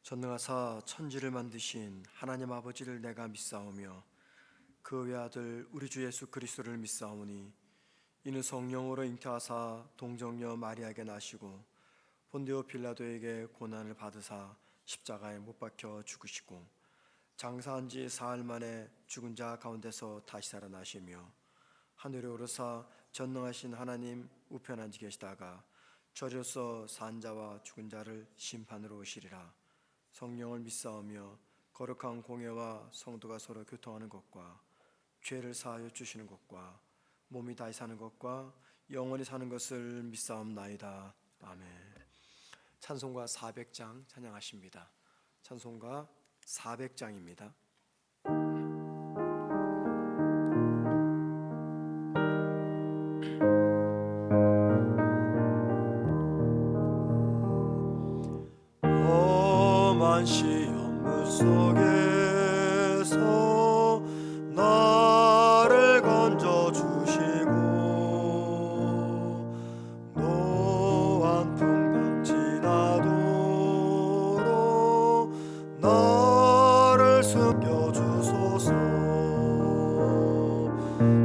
전능하사 천지를 만드신 하나님 아버지를 내가 믿사오며 그 외아들 우리 주 예수 그리스도를 믿사오니 이는 성령으로 잉태하사 동정녀 마리아에게 나시고 본디오 빌라도에게 고난을 받으사 십자가에 못 박혀 죽으시고 장사한 지 사흘 만에 죽은 자 가운데서 다시 살아나시며 하늘에 오르사 전능하신 하나님 우편 앉아 계시다가 저리로서 산 자와 죽은 자를 심판으로 오시리라. 성령을 믿사오며 거룩한 공예와 성도가 서로 교통하는 것과 죄를 사하여 주시는 것과 몸이 다시 사는 것과 영원히 사는 것을 믿사옵나이다. 아멘. 찬송가 400장 찬양하십니다. 찬송가 400장입니다. 험한 시험 물속에서 나를 건져 주시고 노한 풍랑 지나도록 나를 숨겨 주소서.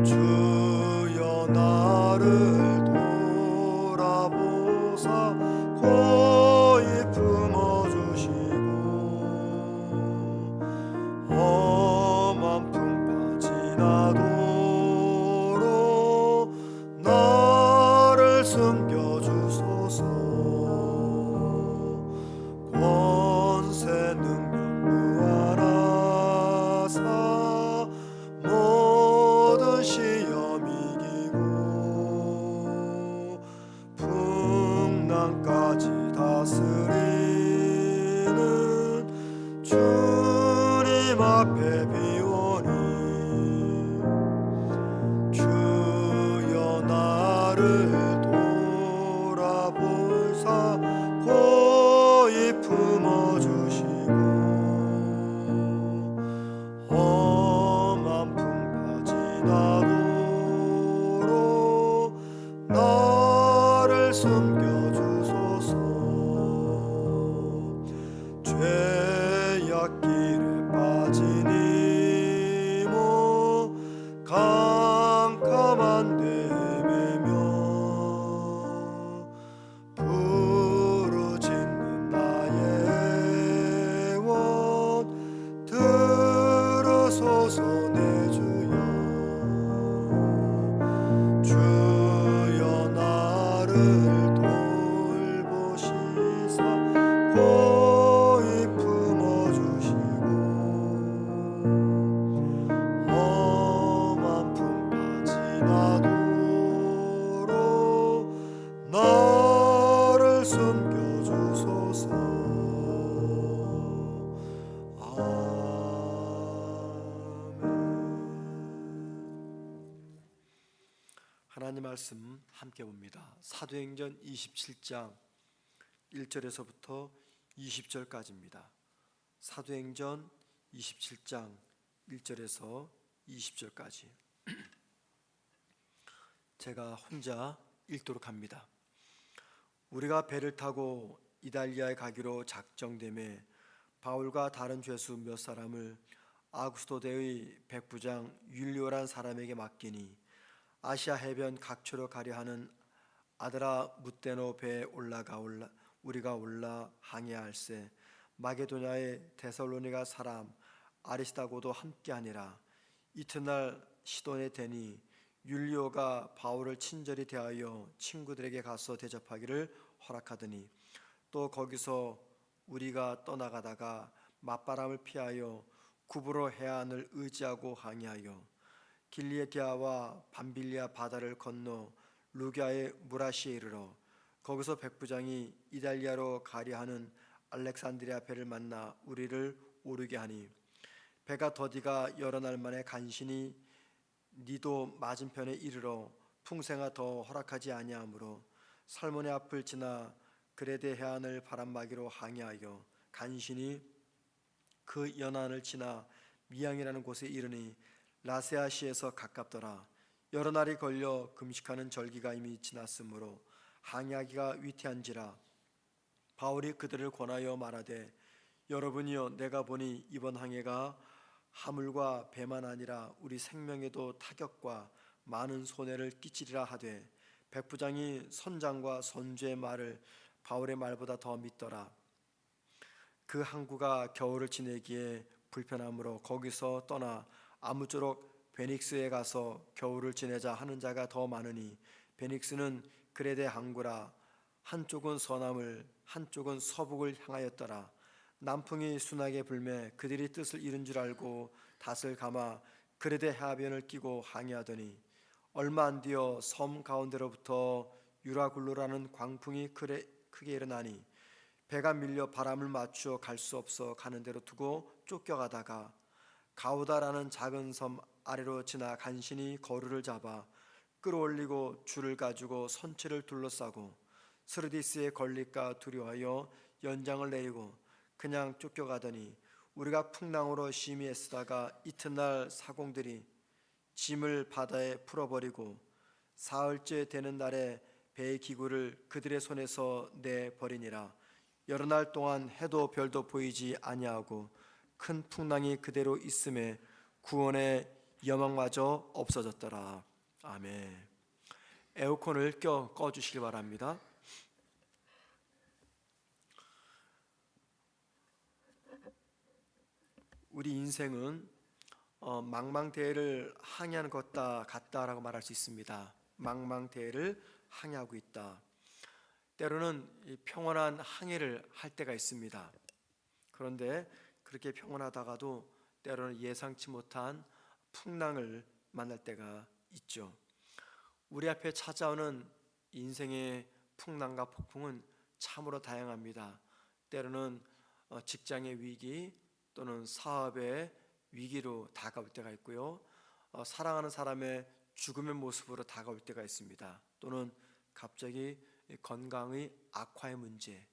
주여 나를 돌아보사 험한 풍파 지나도록 나를 숨겨주소서. 권세 능력 무한하사 모든 시험 이기고 풍랑까지 다스리는 주님 앞에 비오니 주여 나를 돌아보사 고이 품어주시고 험한 풍파 지나도록 나를 숨겨주소서. 죄악길에 빠지니 뭐 캄캄한 데 헤매며 부르짖는 나의 원 들으소서. 내 주여 나를 돌보시사 고이 품어주시고 험한 풍파 지나도록 나를 숨겨주소서. 하나님 말씀 함께 봅니다. 사도행전 27장 1절에서부터 20절까지입니다. 사도행전 27장 1절에서 20절까지 제가 혼자 읽도록 합니다. 우리가 배를 타고 이달리아에 가기로 작정되매 바울과 다른 죄수 몇 사람을 아구스도 대의 백부장 율리오란 사람에게 맡기니 아시아 해변 각처로 가려 하는 아드라 무테노 배에 우리가 올라 항해할세 마게도냐의 데살로니가 사람 아리스다고도 함께하니라. 이튿날 시돈에 대니 율리오가 바울을 친절히 대하여 친구들에게 가서 대접하기를 허락하더니 또 거기서 우리가 떠나가다가 맞바람을 피하여 구브로 해안을 의지하고 항해하여 길리디아와 밤빌리아 바다를 건너 루기아의 무라시에 이르러 거기서 백부장이 이달리아로 가려 하는 알렉산드리아 배를 만나 우리를 오르게 하니 배가 더디가 여러 날 만에 간신히 니도 맞은편에 이르러 풍세가 더 허락하지 아니하므로 살모네 앞을 지나 그레데 해안을 바람막이로 항해하여 간신히 그 연안을 지나 미양이라는 곳에 이르니 라세아시에서 가깝더라. 여러 날이 걸려 금식하는 절기가 이미 지났으므로 항해하기가 위태한지라 바울이 그들을 권하여 말하되 여러분이여, 내가 보니 이번 항해가 하물과 배만 아니라 우리 생명에도 타격과 많은 손해를 끼치리라 하되, 백부장이 선장과 선주의 말을 바울의 말보다 더 믿더라. 그 항구가 겨울을 지내기에 불편하므로 거기서 떠나 아무쪼록 베닉스에 가서 겨울을 지내자 하는 자가 더 많으니, 베닉스는 그레데 항구라. 한쪽은 서남을 한쪽은 서북을 향하였더라. 남풍이 순하게 불매 그들이 뜻을 잃은 줄 알고 닷을 감아 그레데 해변을 끼고 항해하더니, 얼마 안 뒤어 섬 가운데로부터 유라굴로라는 광풍이 크게 일어나니, 배가 밀려 바람을 맞추어 갈 수 없어 가는 대로 두고 쫓겨가다가 가우다라는 작은 섬 아래로 지나 간신히 거루를 잡아 끌어올리고 줄을 가지고 선체를 둘러싸고 스르디스에 걸릴까 두려워하여 연장을 내리고 그냥 쫓겨가더니, 우리가 풍랑으로 심히 애쓰다가 이튿날 사공들이 짐을 바다에 풀어버리고 사흘째 되는 날에 배의 기구를 그들의 손에서 내버리니라. 여러 날 동안 해도 별도 보이지 아니하고 큰 풍랑이 그대로 있음에 구원의 여망마저 없어졌더라. 아멘. 에어컨을 꺼주시기 바랍니다. 우리 인생은 망망대해를 항해하는 것 같다라고 말할 수 있습니다. 망망대해를 항해하고 있다. 때로는 평온한 항해를 할 때가 있습니다. 그런데 그렇게 평온하다가도 때로는 예상치 못한 풍랑을 만날 때가 있죠. 우리 앞에 찾아오는 인생의 풍랑과 폭풍은 참으로 다양합니다. 때로는 직장의 위기 또는 사업의 위기로 다가올 때가 있고요. 사랑하는 사람의 죽음의 모습으로 다가올 때가 있습니다. 또는 갑자기 건강의 악화의 문제,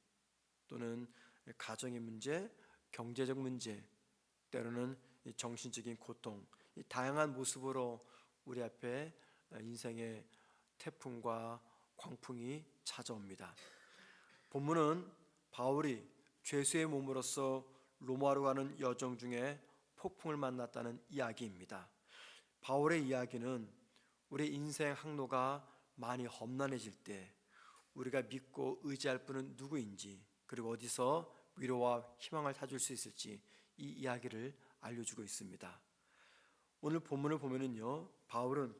또는 가정의 문제, 경제적 문제, 때로는 정신적인 고통, 이 다양한 모습으로 우리 앞에 인생의 태풍과 광풍이 찾아옵니다. 본문은 바울이 죄수의 몸으로서 로마로 가는 여정 중에 폭풍을 만났다는 이야기입니다. 바울의 이야기는 우리 인생 항로가 많이 험난해질 때 우리가 믿고 의지할 분은 누구인지, 그리고 어디서 위로와 희망을 찾을 수 있을지 이 이야기를 알려주고 있습니다. 오늘 본문을 보면은요, 바울은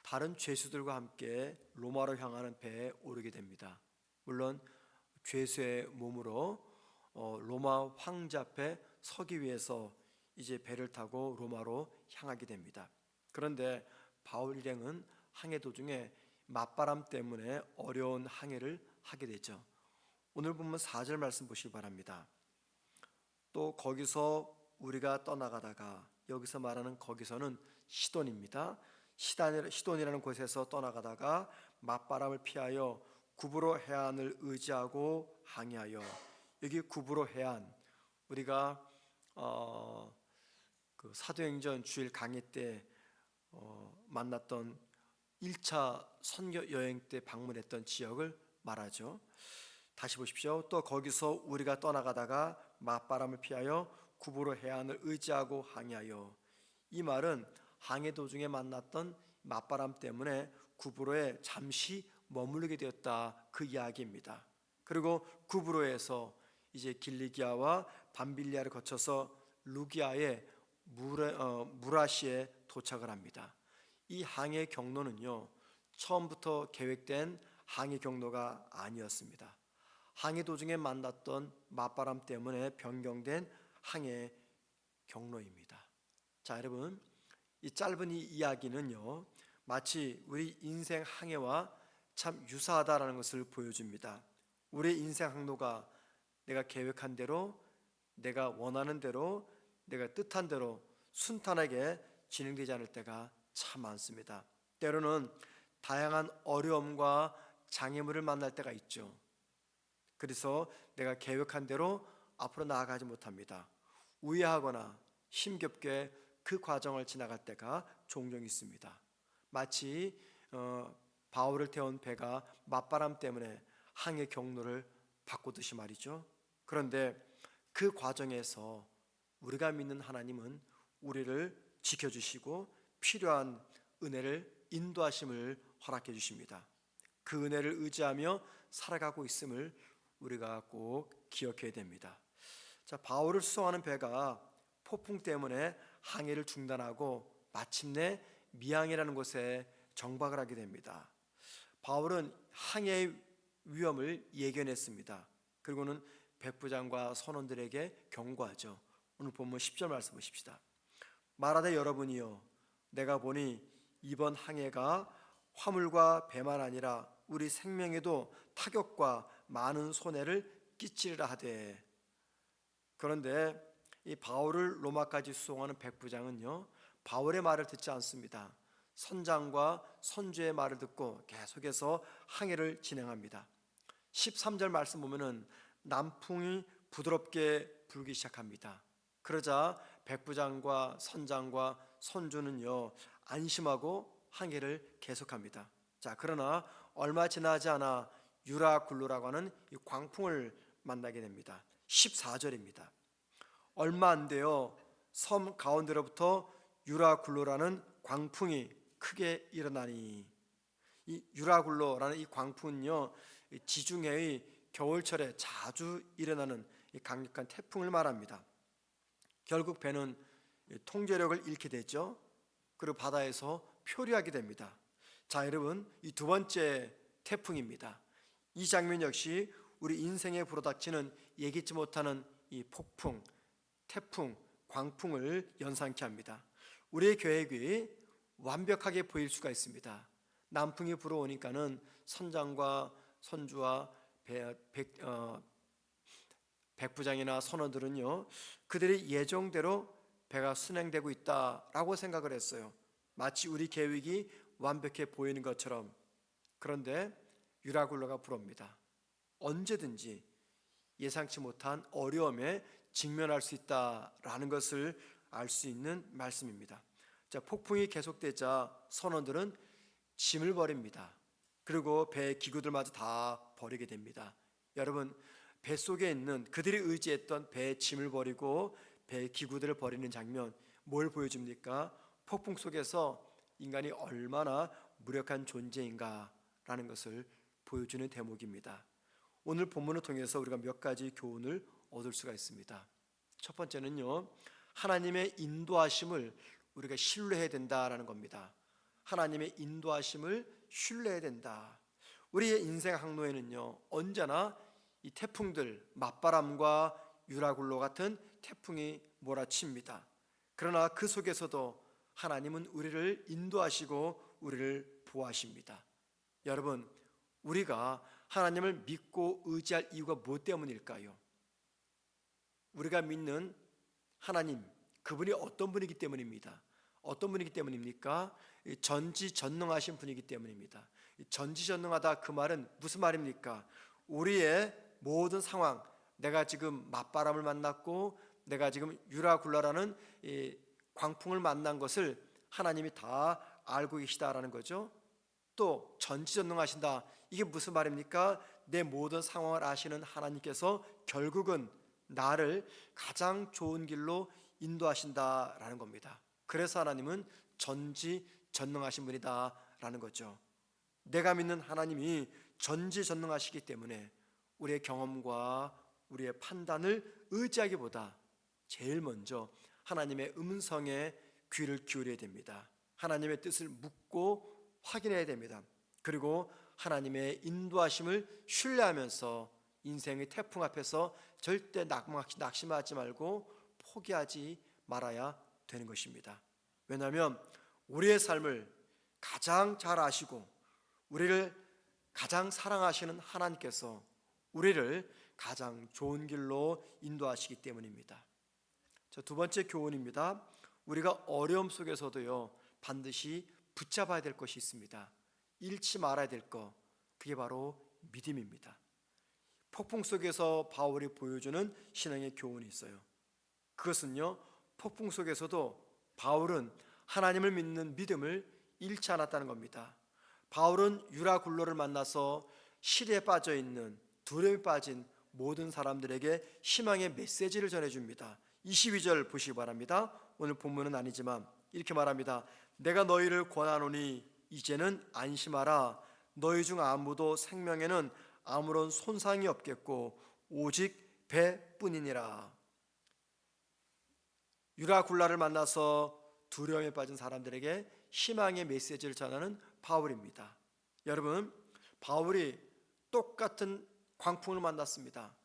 다른 죄수들과 함께 로마로 향하는 배에 오르게 됩니다. 물론 죄수의 몸으로 로마 황제 앞에 서기 위해서 이제 배를 타고 로마로 향하게 됩니다. 그런데 바울 일행은 항해 도중에 맞바람 때문에 어려운 항해를 하게 되죠. 오늘 본문 4절 말씀 보시기 바랍니다. 또 거기서 우리가 떠나가다가, 여기서 말하는 거기서는 시돈입니다. 시돈이라는 곳에서 떠나가다가 맞바람을 피하여 구브로 해안을 의지하고 항해하여, 여기 구브로 해안, 우리가 그 사도행전 주일 강의 때 만났던 1차 선교 여행 때 방문했던 지역을 말하죠. 다시 보십시오. 또 거기서 우리가 떠나가다가 맞바람을 피하여 구브로 해안을 의지하고 항해하여, 이 말은 항해 도중에 만났던 맞바람 때문에 구브로에 잠시 머무르게 되었다, 그 이야기입니다. 그리고 구브로에서 이제 길리기아와 밤빌리아를 거쳐서 루기아의 무라시에 도착을 합니다. 이 항해 경로는요, 처음부터 계획된 항해 경로가 아니었습니다. 항해 도중에 만났던 맞바람 때문에 변경된 항해 경로입니다. 자, 여러분, 이 짧은 이 이야기는요, 마치 우리 인생 항해와 참 유사하다라는 것을 보여줍니다. 우리 인생 항로가 내가 계획한 대로, 내가 원하는 대로, 내가 뜻한 대로 순탄하게 진행되지 않을 때가 참 많습니다. 때로는 다양한 어려움과 장애물을 만날 때가 있죠. 그래서 내가 계획한 대로 앞으로 나아가지 못합니다. 우회하거나 힘겹게 그 과정을 지나갈 때가 종종 있습니다. 마치 바울을 태운 배가 맞바람 때문에 항해 경로를 바꾸듯이 말이죠. 그런데 그 그 과정에서 우리가 믿는 하나님은 우리를 지켜주시고 필요한 은혜를 인도하심을 허락해 주십니다. 그 은혜를 의지하며 살아가고 있음을 우리가 꼭 기억해야 됩니다. 자, 바울을 수송하는 배가 폭풍 때문에 항해를 중단하고 마침내 미항이라는 곳에 정박을 하게 됩니다. 바울은 항해의 위험을 예견했습니다. 그리고는 백부장과 선원들에게 경고하죠. 오늘 본문 10절 말씀 보십시다. 말하되 여러분이요, 내가 보니 이번 항해가 화물과 배만 아니라 우리 생명에도 타격과 많은 손해를 끼치리라 하되. 그런데 이 바울을 로마까지 수송하는 백부장은요, 바울의 말을 듣지 않습니다. 선장과 선주의 말을 듣고 계속해서 항해를 진행합니다. 13절 말씀 보면은 남풍이 부드럽게 불기 시작합니다. 그러자 백부장과 선장과 선주는요, 안심하고 항해를 계속합니다. 자, 그러나 얼마 지나지 않아 유라굴로라고 하는 이 광풍을 만나게 됩니다. 14절입니다. 얼마 안 돼요, 섬 가운데로부터 유라굴로라는 광풍이 크게 일어나니. 이 유라굴로라는 이 광풍은요, 지중해의 겨울철에 자주 일어나는 이 강력한 태풍을 말합니다. 결국 배는 통제력을 잃게 되죠. 그리고 바다에서 표류하게 됩니다. 자, 여러분, 이 두 번째 태풍입니다. 이 장면 역시 우리 인생에 불어닥치는 예기치 못하는 이 폭풍, 태풍, 광풍을 연상케 합니다. 우리의 계획이 완벽하게 보일 수가 있습니다. 남풍이 불어오니까는 선장과 선주와 백부장이나 선원들은요, 그들이 예정대로 배가 순행되고 있다라고 생각을 했어요. 마치 우리 계획이 완벽해 보이는 것처럼. 그런데 유라굴로가 불어옵니다. 언제든지 예상치 못한 어려움에 직면할 수 있다라는 것을 알 수 있는 말씀입니다. 자, 폭풍이 계속되자 선원들은 짐을 버립니다. 그리고 배의 기구들마저 다 버리게 됩니다. 여러분, 뱃속에 있는 그들이 의지했던 배의 짐을 버리고 배의 기구들을 버리는 장면, 뭘 보여줍니까? 폭풍 속에서 인간이 얼마나 무력한 존재인가라는 것을 보여주는 대목입니다. 오늘 본문을 통해서 우리가 몇 가지 교훈을 얻을 수가 있습니다. 첫 번째는요, 하나님의 인도하심을 우리가 신뢰해야 된다라는 겁니다. 하나님의 인도하심을 신뢰해야 된다. 우리의 인생 항로에는요, 언제나 이 태풍들, 맞바람과 유라굴로 같은 태풍이 몰아칩니다. 그러나 그 속에서도 하나님은 우리를 인도하시고 우리를 보호하십니다. 여러분, 우리가 하나님을 믿고 의지할 이유가 무엇 때문일까요? 우리가 믿는 하나님, 그분이 어떤 분이기 때문입니다. 어떤 분이기 때문입니까? 전지전능하신 분이기 때문입니다. 전지전능하다, 그 말은 무슨 말입니까? 우리의 모든 상황, 내가 지금 맞바람을 만났고 내가 지금 유라굴라라는 이 광풍을 만난 것을 하나님이 다 알고 계시다라는 거죠. 또 전지전능하신다, 이게 무슨 말입니까? 내 모든 상황을 아시는 하나님께서 결국은 나를 가장 좋은 길로 인도하신다라는 겁니다. 그래서 하나님은 전지전능하신 분이다라는 거죠. 내가 믿는 하나님이 전지전능하시기 때문에 우리의 경험과 우리의 판단을 의지하기보다 제일 먼저 하나님의 음성에 귀를 기울여야 됩니다. 하나님의 뜻을 묻고 확인해야 됩니다. 그리고 하나님의 인도하심을 신뢰하면서 인생의 태풍 앞에서 절대 낙심하지 말고 포기하지 말아야 되는 것입니다. 왜냐하면 우리의 삶을 가장 잘 아시고 우리를 가장 사랑하시는 하나님께서 우리를 가장 좋은 길로 인도하시기 때문입니다. 자, 두 번째 교훈입니다. 우리가 어려움 속에서도요, 반드시 붙잡아야 될 것이 있습니다. 잃지 말아야 될 것, 그게 바로 믿음입니다. 폭풍 속에서 바울이 보여주는 신앙의 교훈이 있어요. 그것은요, 폭풍 속에서도 바울은 하나님을 믿는 믿음을 잃지 않았다는 겁니다. 바울은 유라굴로를 만나서 시리에 빠져 있는, 두려움에 빠진 모든 사람들에게 희망의 메시지를 전해줍니다. 22절 보시기 바랍니다. 오늘 본문은 아니지만 이렇게 말합니다. 내가 너희를 권하노니 이제는 안심하라. 너희 중 아무도 생명에는 아무런 손상이 없겠고 오직 배뿐이니라. 유라굴라를 만나서 두려움에 빠진 사람들에게 희망의 메시지를 전하는 바울입니다. 여러분, 바울이 똑같은 광풍을 만났습니다.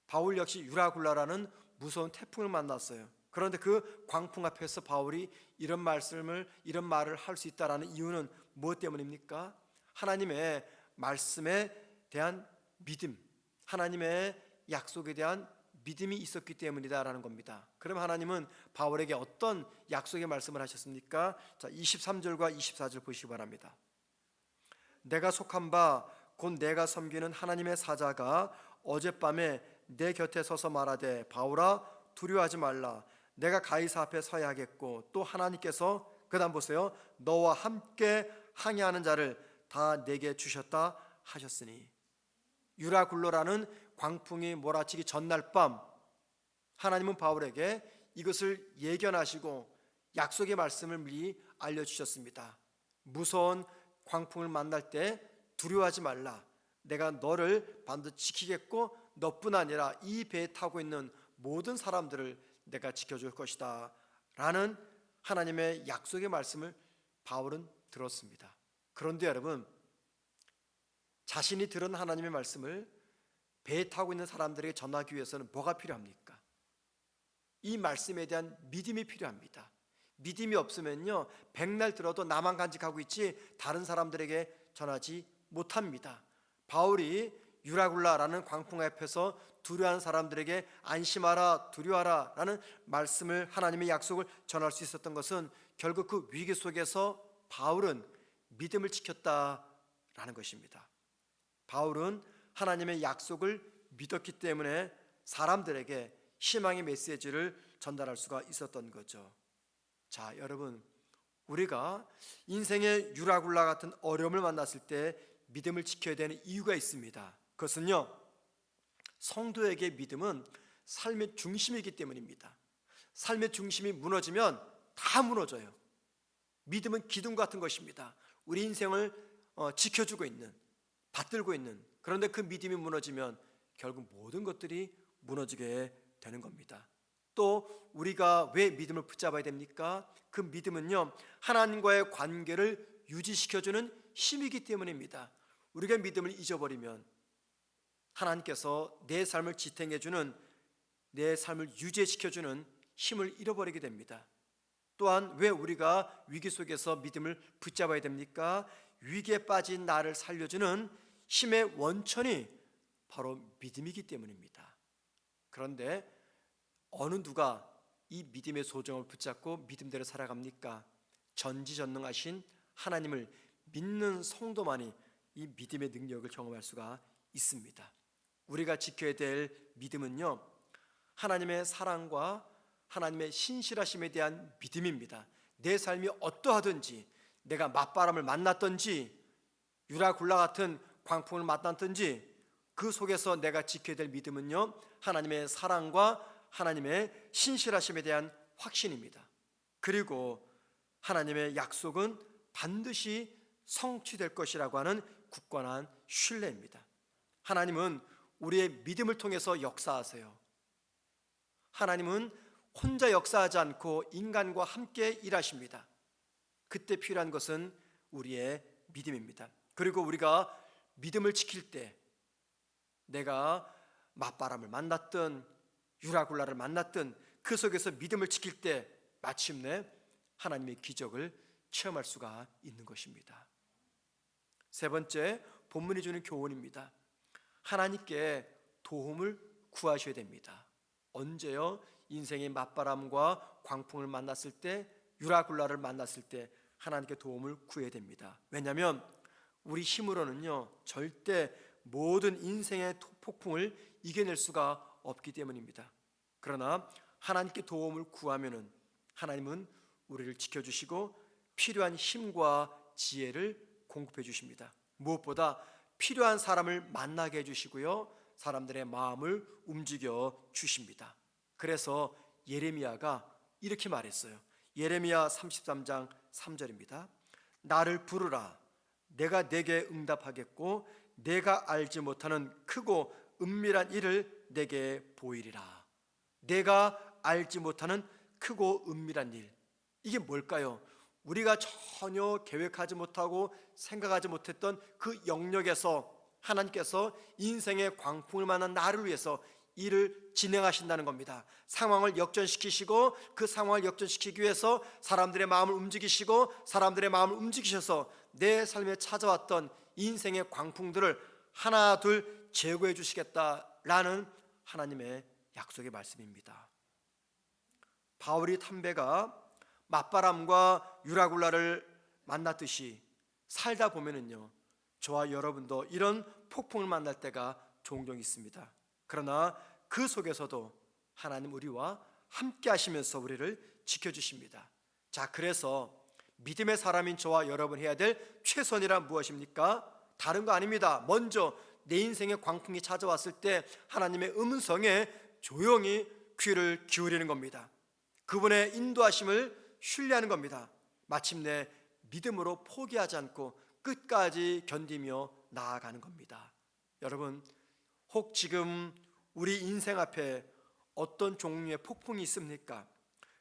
바울 역시 유라굴라라는 무서운 태풍을 만났어요. 그런데 그 광풍 앞에서 바울이 이런 말을 할 수 있다라는 이유는 무엇 때문입니까? 하나님의 말씀에 대한 믿음, 하나님의 약속에 대한 믿음이 있었기 때문이다라는 겁니다. 그럼 하나님은 바울에게 어떤 약속의 말씀을 하셨습니까? 자, 23절과 24절 보시기 바랍니다. 내가 속한 바 곧 내가 섬기는 하나님의 사자가 어젯밤에 내 곁에 서서 말하되 바울아 두려워하지 말라. 내가 가이사 앞에 서야 하겠고 또 하나님께서 그다음 보세요. 너와 함께 항해하는 자를 다 내게 주셨다 하셨으니. 유라굴로라는 광풍이 몰아치기 전날 밤 하나님은 바울에게 이것을 예견하시고 약속의 말씀을 미리 알려주셨습니다. 무서운 광풍을 만날 때 두려워하지 말라. 내가 너를 반드시 지키겠고 너뿐 아니라 이 배에 타고 있는 모든 사람들을 내가 지켜줄 것이다 라는 하나님의 약속의 말씀을 바울은 들었습니다. 그런데 여러분, 자신이 들은 하나님의 말씀을 배에 타고 있는 사람들에게 전하기 위해서는 뭐가 필요합니까? 이 말씀에 대한 믿음이 필요합니다. 믿음이 없으면요, 백날 들어도 나만 간직하고 있지 다른 사람들에게 전하지 못합니다. 바울이 유라굴라라는 광풍 앞에서 두려워하는 사람들에게 안심하라, 두려워하라 라는 말씀을, 하나님의 약속을 전할 수 있었던 것은 결국 그 위기 속에서 바울은 믿음을 지켰다라는 것입니다. 바울은 하나님의 약속을 믿었기 때문에 사람들에게 희망의 메시지를 전달할 수가 있었던 거죠. 자, 여러분, 우리가 인생의 유라굴라 같은 어려움을 만났을 때 믿음을 지켜야 되는 이유가 있습니다. 그것은요, 성도에게 믿음은 삶의 중심이기 때문입니다. 삶의 중심이 무너지면 다 무너져요. 믿음은 기둥 같은 것입니다. 우리 인생을 지켜주고 있는, 받들고 있는. 그런데 그 믿음이 무너지면 결국 모든 것들이 무너지게 되는 겁니다. 또 우리가 왜 믿음을 붙잡아야 됩니까? 그 믿음은요, 하나님과의 관계를 유지시켜주는 힘이기 때문입니다. 우리가 믿음을 잊어버리면 하나님께서 내 삶을 지탱해주는, 내 삶을 유지시켜주는 힘을 잃어버리게 됩니다. 또한 왜 우리가 위기 속에서 믿음을 붙잡아야 됩니까? 위기에 빠진 나를 살려주는 힘의 원천이 바로 믿음이기 때문입니다. 그런데 어느 누가 이 믿음의 소정을 붙잡고 믿음대로 살아갑니까? 전지전능하신 하나님을 믿는 성도만이 이 믿음의 능력을 경험할 수가 있습니다. 우리가 지켜야 될 믿음은요, 하나님의 사랑과 하나님의 신실하심에 대한 믿음입니다. 내 삶이 어떠하든지, 내가 맞바람을 만났든지 유라굴라 같은 광풍을 만났든지 그 속에서 내가 지켜야 될 믿음은요, 하나님의 사랑과 하나님의 신실하심에 대한 확신입니다. 그리고 하나님의 약속은 반드시 성취될 것이라고 하는 굳건한 신뢰입니다. 하나님은 우리의 믿음을 통해서 역사하세요. 하나님은 혼자 역사하지 않고 인간과 함께 일하십니다. 그때 필요한 것은 우리의 믿음입니다. 그리고 우리가 믿음을 지킬 때, 내가 맞바람을 만났든 유라굴라를 만났든 그 속에서 믿음을 지킬 때 마침내 하나님의 기적을 체험할 수가 있는 것입니다. 세 번째, 본문이 주는 교훈입니다. 하나님께 도움을 구하셔야 됩니다. 언제요? 인생의 맞바람과 광풍을 만났을 때, 유라굴라를 만났을 때 하나님께 도움을 구해야 됩니다. 왜냐하면 우리 힘으로는요, 절대 모든 인생의 폭풍을 이겨낼 수가 없기 때문입니다. 그러나 하나님께 도움을 구하면은 하나님은 우리를 지켜주시고 필요한 힘과 지혜를 공급해 주십니다. 무엇보다 필요한 사람을 만나게 해주시고요, 사람들의 마음을 움직여 주십니다. 그래서 예레미야가 이렇게 말했어요. 예레미야 33장 3절입니다. 나를 부르라. 내가 내게 응답하겠고 내가 알지 못하는 크고 은밀한 일을 내게 보이리라. 내가 알지 못하는 크고 은밀한 일, 이게 뭘까요? 우리가 전혀 계획하지 못하고 생각하지 못했던 그 영역에서 하나님께서 인생의 광풍을 만난 나를 위해서 일을 진행하신다는 겁니다. 상황을 역전시키시고 그 상황을 역전시키기 위해서 사람들의 마음을 움직이시고 사람들의 마음을 움직이셔서 내 삶에 찾아왔던 인생의 광풍들을 하나 둘 제거해 주시겠다라는 하나님의 약속의 말씀입니다. 바울이 담배가 맞바람과 유라굴라를 만났듯이 살다 보면은요, 저와 여러분도 이런 폭풍을 만날 때가 종종 있습니다. 그러나 그 속에서도 하나님 우리와 함께 하시면서 우리를 지켜주십니다. 자, 그래서 믿음의 사람인 저와 여러분 해야 될 최선이란 무엇입니까? 다른 거 아닙니다. 먼저 내 인생에 광풍이 찾아왔을 때 하나님의 음성에 조용히 귀를 기울이는 겁니다. 그분의 인도하심을 신뢰하는 겁니다. 마침내 믿음으로 포기하지 않고 끝까지 견디며 나아가는 겁니다. 여러분, 혹 지금 우리 인생 앞에 어떤 종류의 폭풍이 있습니까?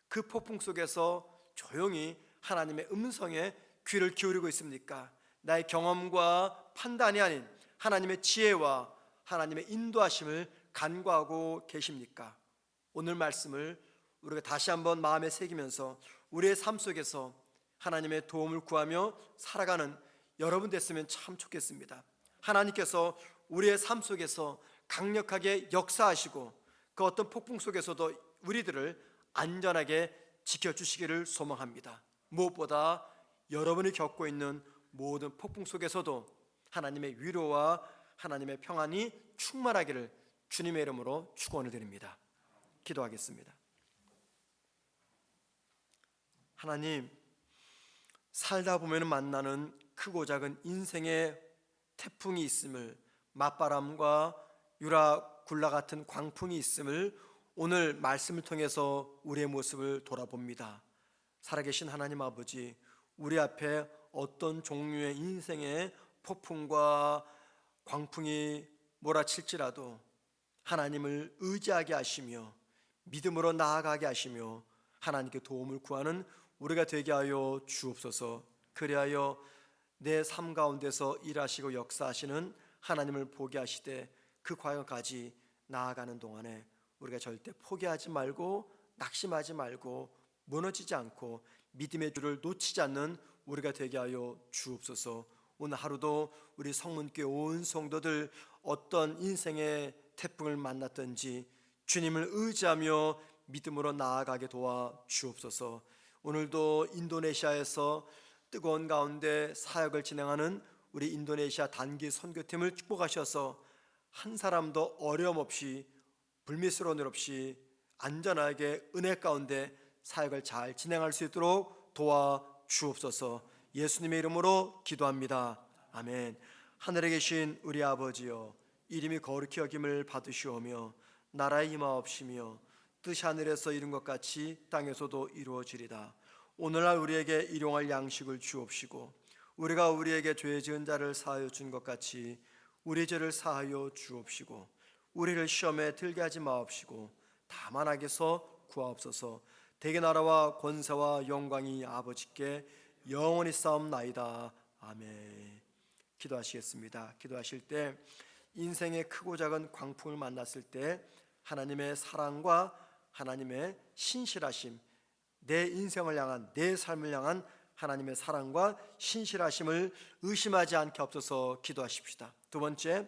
그 폭풍 속에서 조용히 하나님의 음성에 귀를 기울이고 있습니까? 나의 경험과 판단이 아닌 하나님의 지혜와 하나님의 인도하심을 간구하고 계십니까? 오늘 말씀을 우리가 다시 한번 마음에 새기면서 우리의 삶 속에서 하나님의 도움을 구하며 살아가는 여러분 됐으면 참 좋겠습니다. 하나님께서 우리의 삶 속에서 강력하게 역사하시고 그 어떤 폭풍 속에서도 우리들을 안전하게 지켜주시기를 소망합니다. 무엇보다 여러분이 겪고 있는 모든 폭풍 속에서도 하나님의 위로와 하나님의 평안이 충만하기를 주님의 이름으로 축원을 드립니다. 기도하겠습니다. 하나님, 살다 보면 만나는 크고 작은 인생의 태풍이 있음을, 맞바람과 유라굴라 같은 광풍이 있음을 오늘 말씀을 통해서 우리의 모습을 돌아봅니다. 살아계신 하나님 아버지, 우리 앞에 어떤 종류의 인생의 폭풍과 광풍이 몰아칠지라도 하나님을 의지하게 하시며 믿음으로 나아가게 하시며 하나님께 도움을 구하는 우리가 되게 하여 주옵소서. 그리하여 내 삶 가운데서 일하시고 역사하시는 하나님을 보게 하시되 그 과정까지 나아가는 동안에 우리가 절대 포기하지 말고 낙심하지 말고 무너지지 않고 믿음의 줄을 놓치지 않는 우리가 되게 하여 주옵소서. 오늘 하루도 우리 성문교회 온 성도들 어떤 인생의 태풍을 만났든지 주님을 의지하며 믿음으로 나아가게 도와 주옵소서. 오늘도 인도네시아에서 뜨거운 가운데 사역을 진행하는 우리 인도네시아 단기 선교팀을 축복하셔서 한 사람도 어려움 없이 불미스러운 일 없이 안전하게 은혜 가운데 사역을 잘 진행할 수 있도록 도와 주옵소서. 예수님의 이름으로 기도합니다. 아멘. 하늘에 계신 우리 아버지여, 이름이 거룩히 여김을 받으시오며 나라의 임하옵시며 뜻이 하늘에서 이룬 것 같이 땅에서도 이루어지리다. 오늘날 우리에게 일용할 양식을 주옵시고 우리가 우리에게 죄 지은 자를 사하여 준 것 같이 우리 죄를 사하여 주옵시고 우리를 시험에 들게 하지 마옵시고 다만 악에서 구하옵소서. 대개 나라와 권세와 영광이 아버지께 영원히 싸움나이다. 아멘. 기도하시겠습니다. 기도하실 때 인생의 크고 작은 광풍을 만났을 때 하나님의 사랑과 하나님의 신실하심, 내 인생을 향한, 내 삶을 향한 하나님의 사랑과 신실하심을 의심하지 않게 없어서 기도하십시다. 두 번째,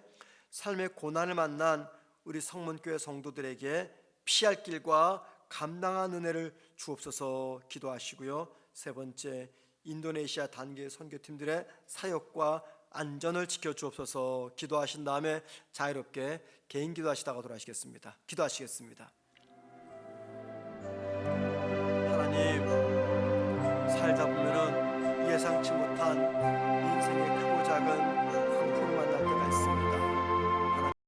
삶의 고난을 만난 우리 성문교회 성도들에게 피할 길과 감당한 은혜를 주옵소서 기도하시고요. 세 번째, 인도네시아 단기 선교팀들의 사역과 안전을 지켜주옵소서 기도하신 다음에 자유롭게 개인 기도하시다가 돌아가시겠습니다. 기도하시겠습니다. 하나님, 살다 보면은 예상치 못한 인생의 크고 작은